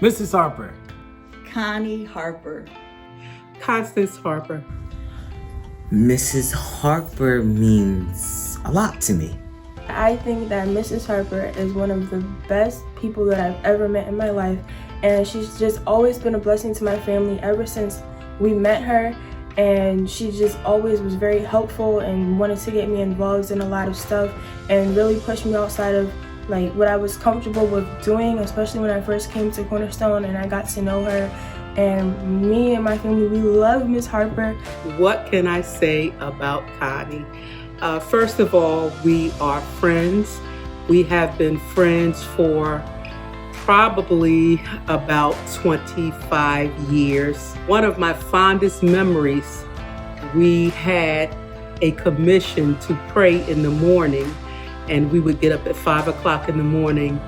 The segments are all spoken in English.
Mrs. Harper. Connie Harper. Constance Harper. Mrs. Harper means a lot to me. I think that Mrs. Harper is one of the best people that I've ever met in my life, and she's just always been a blessing to my family ever since we met her, and she just always was very helpful and wanted to get me involved in a lot of stuff and really pushed me outside of like what I was comfortable with doing, especially when I first came to Cornerstone and I got to know her. And me and my family, we love Miss Harper. What can I say about Connie? First of all, we are friends. We have been friends for probably about 25 years. One of my fondest memories, we had a commission to pray in the morning, and we would get up at 5 o'clock in the morning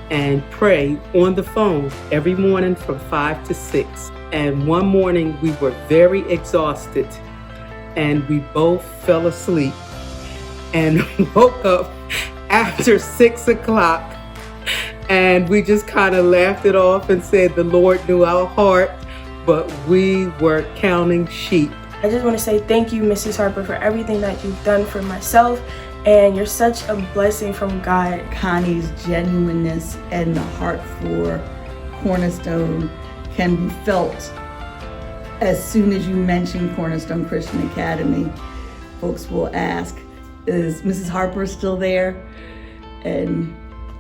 and pray on the phone every morning from 5 to 6. And one morning we were very exhausted and we both fell asleep and woke up after 6 o'clock, and we just kind of laughed it off and said the Lord knew our heart, but we were counting sheep. I just want to say thank you, Mrs. Harper, for everything that you've done for myself, and you're such a blessing from God. Connie's genuineness and the heart for Cornerstone can be felt as soon as you mention Cornerstone Christian Academy. Folks will ask, is Mrs. Harper still there? And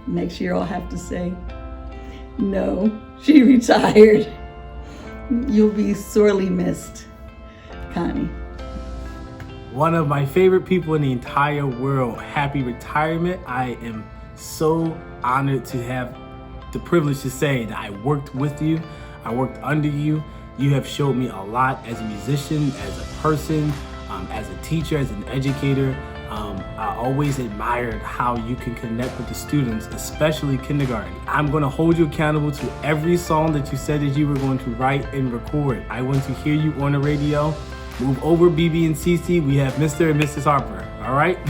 next year I'll have to say, no, she retired. You'll be sorely missed, Connie. One of my favorite people in the entire world. Happy retirement. I am so honored to have the privilege to say that I worked with you. I worked under you. You have showed me a lot as a musician, as a person, as a teacher, as an educator. I always admired how you can connect with the students, especially kindergarten. I'm going to hold you accountable to every song that you said that you were going to write and record. I want to hear you on the radio. Move over, BB and CC. We have Mr. and Mrs. Harper. All right?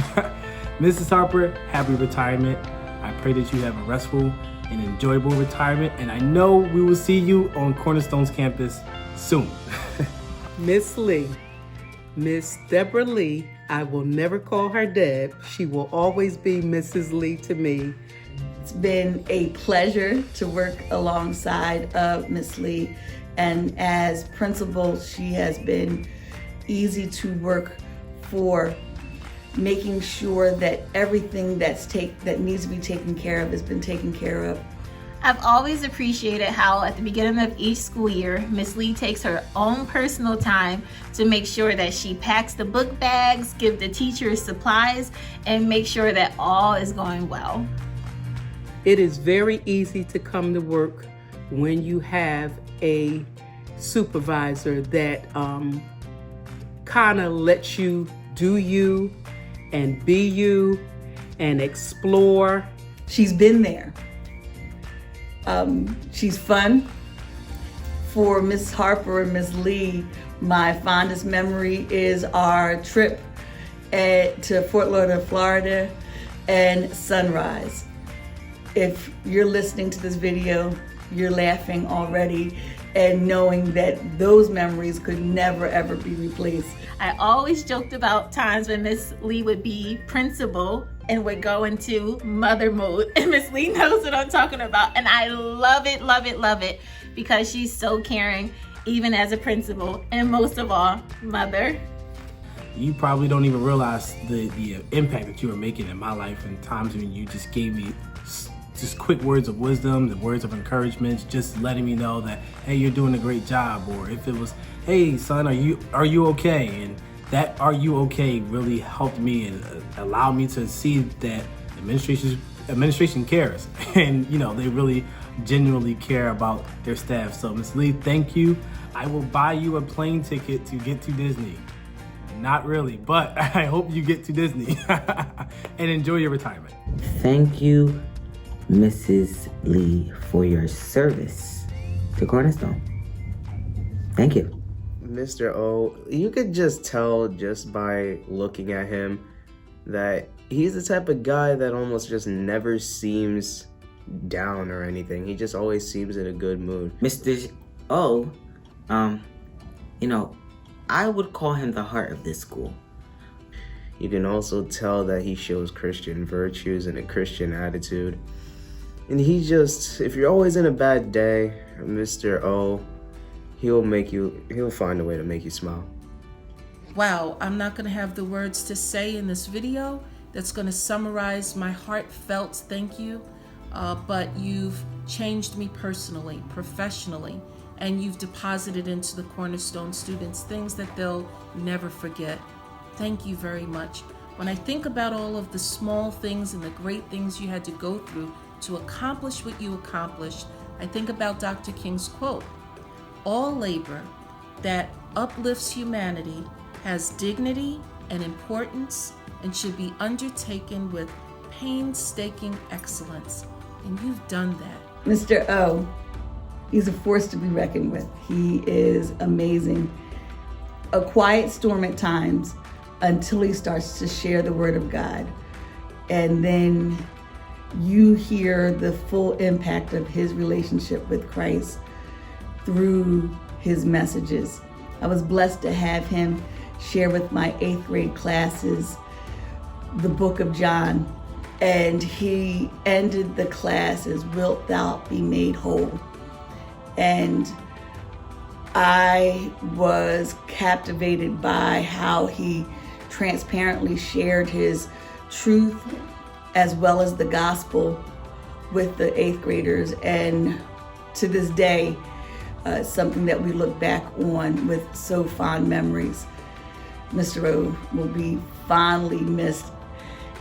Mrs. Harper, happy retirement. I pray that you have a restful and enjoyable retirement. And I know we will see you on Cornerstone's campus soon. Miss Lee, Miss Deborah Lee, I will never call her Deb. She will always be Mrs. Lee to me. It's been a pleasure to work alongside of Miss Lee, and as principal, she has been easy to work for, making sure that everything that needs to be taken care of has been taken care of. I've always appreciated how at the beginning of each school year, Miss Lee takes her own personal time to make sure that she packs the book bags, give the teachers supplies, and make sure that all is going well. It is very easy to come to work when you have a supervisor that kind of lets you do you and be you and explore. She's been there. She's fun. For Miss Harper and Miss Lee, my fondest memory is our trip to Fort Lauderdale, Florida, and Sunrise. If you're listening to this video, you're laughing already and knowing that those memories could never ever be replaced. I always joked about times when Miss Lee would be principal and would go into mother mode, and Miss Lee knows what I'm talking about, and I love it, love it, love it, because she's so caring, even as a principal, and most of all, mother. You probably don't even realize the impact that you were making in my life, and times when you just gave me just quick words of wisdom, the words of encouragement, just letting me know that, hey, you're doing a great job. Or if it was, hey, son, are you okay? And that "are you okay" really helped me and allowed me to see that administration cares, and they really genuinely care about their staff. So Ms. Lee, thank you. I will buy you a plane ticket to get to Disney. Not really, but I hope you get to Disney and enjoy your retirement. Thank you, Mrs. Lee, for your service to Cornerstone. Thank you. Mr. O, you could just tell just by looking at him that he's the type of guy that almost just never seems down or anything. He just always seems in a good mood. Mr. O, you know, I would call him the heart of this school. You can also tell that he shows Christian virtues and a Christian attitude. And he just, if you're always in a bad day, Mr. O, he'll find a way to make you smile. Wow, I'm not gonna have the words to say in this video that's gonna summarize my heartfelt thank you, but you've changed me personally, professionally, and you've deposited into the Cornerstone students things that they'll never forget. Thank you very much. When I think about all of the small things and the great things you had to go through to accomplish what you accomplished, I think about Dr. King's quote, "All labor that uplifts humanity has dignity and importance and should be undertaken with painstaking excellence." And you've done that. Mr. O, he's a force to be reckoned with. He is amazing. A quiet storm at times until he starts to share the word of God. And then you hear the full impact of his relationship with Christ through his messages. I was blessed to have him share with my 8th grade classes the book of John. And he ended the class as, "Wilt thou be made whole?" And I was captivated by how he transparently shared his truth as well as the gospel with the 8th graders. And to this day, something that we look back on with so fond memories. Mr. O will be fondly missed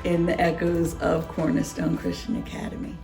in the echoes of Cornerstone Christian Academy.